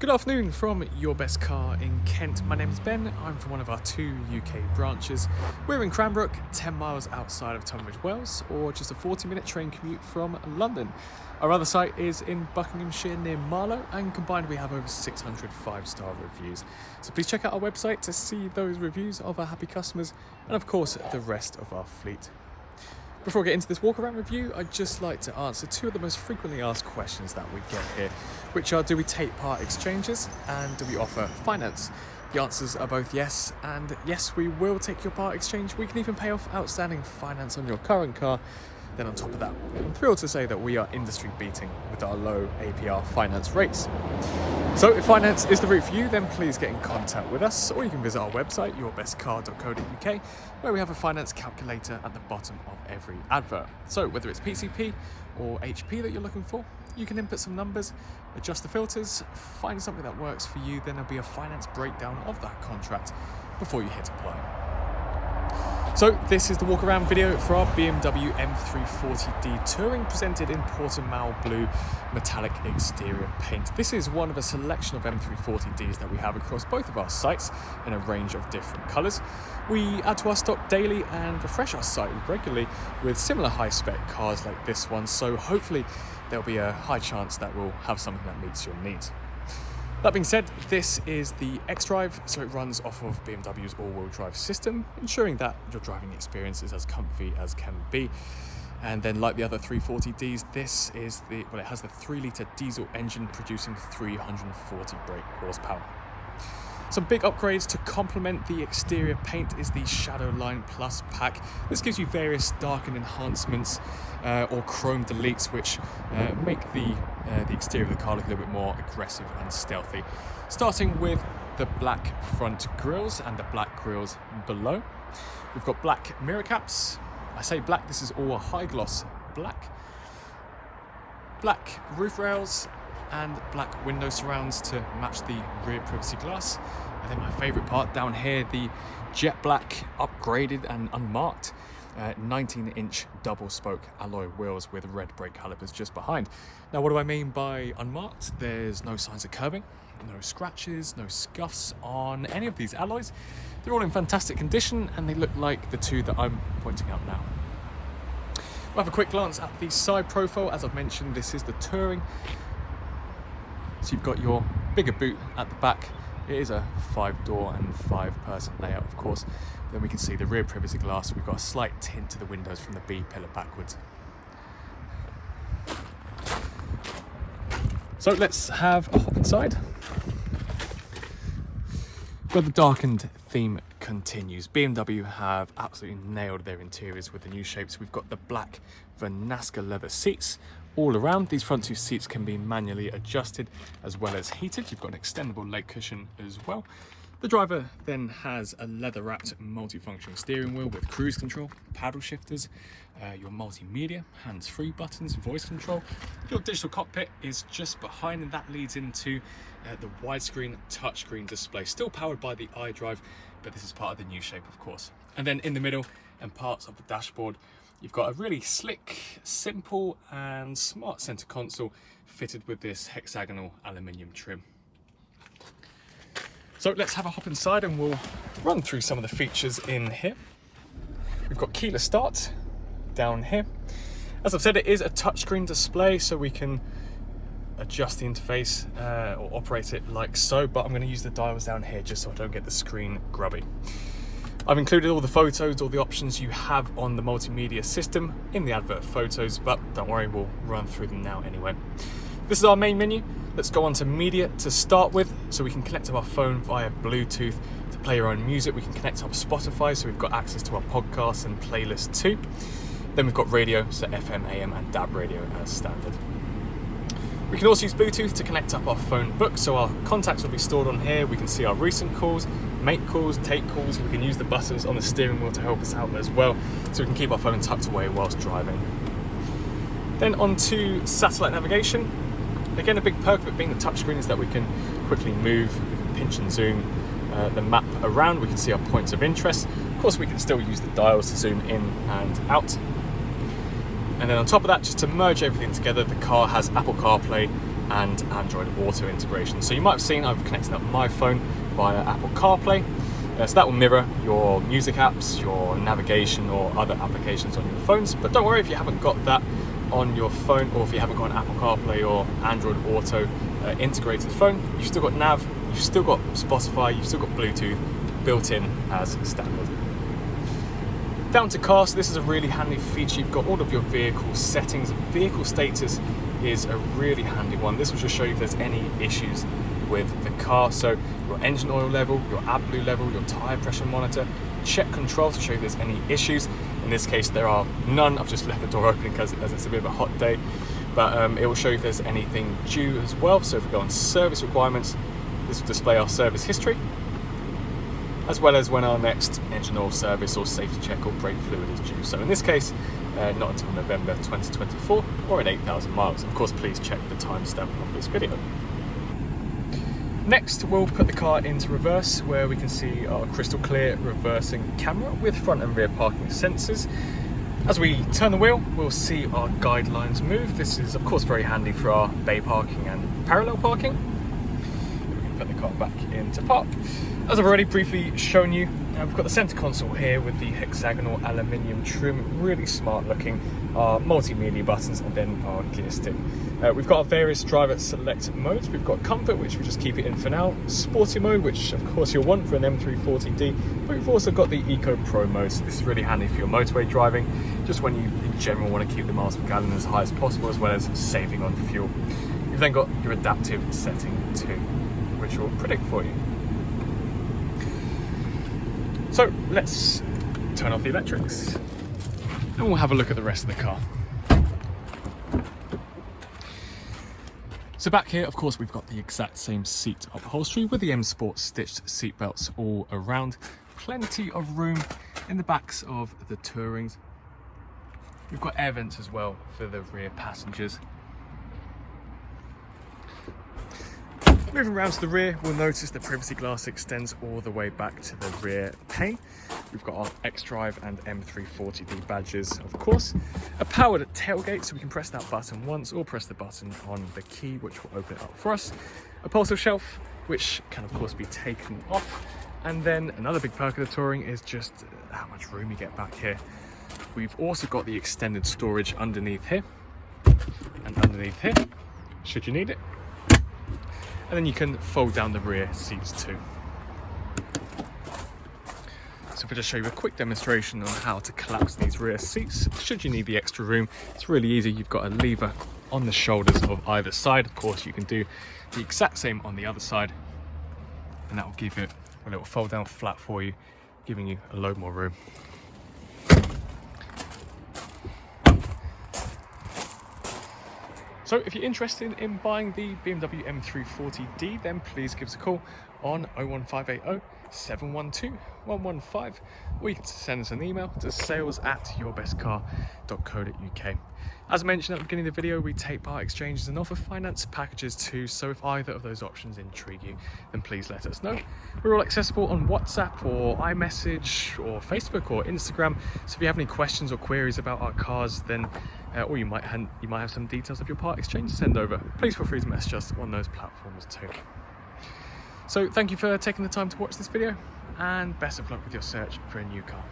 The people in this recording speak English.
Good afternoon from Your Best Car in Kent. My name is Ben. I'm from one of our 2 UK branches. We're in Cranbrook, 10 miles outside of Tunbridge Wells, or just a 40-minute train commute from London. Our other site is in Buckinghamshire near Marlow, and combined we have over 600 5-star reviews. So please check out our website to see those reviews of our happy customers and of course the rest of our fleet. Before I get into this walk-around review, I'd just like to answer 2 of the most frequently asked questions that we get here, which are, do we take part exchanges and do we offer finance? The answers are both yes, and yes, we will take your part exchange. We can even pay off outstanding finance on your current car. Then on top of that, I'm thrilled to say that we are industry beating with our low APR finance rates. So if finance is the route for you, then please get in contact with us, or you can visit our website, yourbestcar.co.uk, where we have a finance calculator at the bottom of every advert. So whether it's PCP or HP that you're looking for, you can input some numbers, adjust the filters, find something that works for you, then there'll be a finance breakdown of that contract before you hit apply. So this is the walk around video for our BMW M340d Touring, presented in Portimao blue metallic exterior paint. This is one of a selection of M340ds that we have across both of our sites in a range of different colours. We add to our stock daily and refresh our site regularly with similar high spec cars like this one, so hopefully there'll be a high chance that we'll have something that meets your needs. That being said, this is the X-Drive, so it runs off of BMW's all-wheel drive system, ensuring that your driving experience is as comfy as can be. And then, like the other 340ds, this is it has the 3-litre diesel engine producing 340 brake horsepower. Some big upgrades to complement the exterior paint is the Shadow Line Plus pack. This gives you various darken enhancements or chrome deletes, which make the exterior of the car look a little bit more aggressive and stealthy. Starting with the black front grills and the black grills below. We've got black mirror caps. I say black, this is all high gloss black. Black roof rails and black window surrounds to match the rear privacy glass. And then my favourite part down here, the jet black upgraded and unmarked 19-inch double spoke alloy wheels with red brake calipers just behind. Now, what do I mean by unmarked? There's no signs of curbing, no scratches, no scuffs on any of these alloys. They're all in fantastic condition and they look like the 2 that I'm pointing out now. We'll have a quick glance at the side profile. As I've mentioned, this is the Touring. So you've got your bigger boot at the back. It is a 5-door and 5-person layout, of course. Then we can see the rear privacy glass. We've got a slight tint to the windows from the B pillar backwards. So let's have a hop inside, where the darkened theme continues. BMW have absolutely nailed their interiors with the new shapes. We've got the black Vernasca leather seats all around. These front 2 seats can be manually adjusted as well as heated. You've got an extendable leg cushion as well. The driver then has a leather-wrapped multifunction steering wheel with cruise control, paddle shifters, your multimedia, hands-free buttons, voice control. Your digital cockpit is just behind, and that leads into the widescreen touchscreen display, still powered by the iDrive, but this is part of the new shape, of course. And then in the middle and parts of the dashboard, you've got a really slick, simple and smart center console fitted with this hexagonal aluminium trim. So let's have a hop inside and we'll run through some of the features in here. We've got keyless start down here. As I've said, it is a touchscreen display, so we can adjust the interface or operate it like so, but I'm going to use the dials down here just so I don't get the screen grubby. I've included all the photos, all the options you have on the multimedia system in the advert photos, but don't worry, we'll run through them now anyway. This is our main menu. Let's go on to media to start with, so we can connect to our phone via Bluetooth to play your own music. We can connect to our Spotify, so we've got access to our podcasts and playlists too. Then we've got radio, so FM, AM and DAB radio as standard. We can also use Bluetooth to connect up our phone book, so our contacts will be stored on here. We can see our recent calls, make calls, take calls. We can use the buttons on the steering wheel to help us out as well, so we can keep our phone tucked away whilst driving. Then on to satellite navigation. Again, a big perk of it being the touchscreen is that we can quickly move, we can pinch and zoom the map around. We can see our points of interest. Of course, we can still use the dials to zoom in and out. And then on top of that, just to merge everything together, the car has Apple Carplay and Android Auto integration. So you might have seen I've connected up my phone via Apple Carplay. So that will mirror your music apps, your navigation or other applications on your phones. But don't worry if you haven't got that on your phone, or if you haven't got an Apple CarPlay or Android Auto integrated phone, you've still got nav, you've still got Spotify, you've still got Bluetooth built in as standard. Down to car, so this is a really handy feature. You've got all of your vehicle settings. Vehicle status is a really handy one. This will just show you if there's any issues with the car. So your engine oil level, your AdBlue level, your tyre pressure monitor, check control to show you if there's any issues. In this case, there are none. I've just left the door open because it's a bit of a hot day, but it will show you if there's anything due as well. So if we go on service requirements, this will display our service history, as well as when our next engine oil service or safety check or brake fluid is due. So in this case, not until November 2024 or at 8,000 miles. Of course, please check the timestamp of this video. Next, we'll put the car into reverse, where we can see our crystal clear reversing camera with front and rear parking sensors. As we turn the wheel, we'll see our guidelines move. This is of course very handy for our bay parking and parallel parking. We can put the car back into park. As I've already briefly shown you, we've got the center console here with the hexagonal aluminium trim, really smart looking, our multimedia buttons, and then our gear stick. We've got our various driver select modes. We've got comfort, which we'll just keep it in for now, sporty mode, which of course you'll want for an M340d, but we've also got the Eco Pro mode. So this is really handy for your motorway driving, just when you in general want to keep the miles per gallon as high as possible, as well as saving on fuel. You've then got your adaptive setting too, which will predict for you. So let's turn off the electrics and we'll have a look at the rest of the car. So back here, of course, we've got the exact same seat upholstery with the M Sport stitched seat belts all around. Plenty of room in the backs of the Tourings. We've got air vents as well for the rear passengers. Moving around to the rear, we'll notice the privacy glass extends all the way back to the rear pane. We've got our X-Drive and M340d badges, of course. A powered tailgate, so we can press that button once or press the button on the key, which will open it up for us. A upholstered shelf, which can of course be taken off. And then another big perk of the Touring is just how much room you get back here. We've also got the extended storage underneath here and underneath here, should you need it. And then you can fold down the rear seats too. So if I just show you a quick demonstration on how to collapse these rear seats, should you need the extra room, it's really easy. You've got a lever on the shoulders of either side. Of course, you can do the exact same on the other side, and that will give it a little fold down flat for you, giving you a load more room. So if you're interested in buying the BMW M340d, then please give us a call on 01580 712 115, or you can send us an email to sales@yourbestcar.co.uk. As I mentioned at the beginning of the video, we take part exchanges and offer finance packages too, so if either of those options intrigue you, then please let us know. We're all accessible on WhatsApp or iMessage or Facebook or Instagram, so if you have any questions or queries about our cars, then or you might have some details of your part exchange to send over, please feel free to message us on those platforms too. So thank you for taking the time to watch this video, and best of luck with your search for a new car.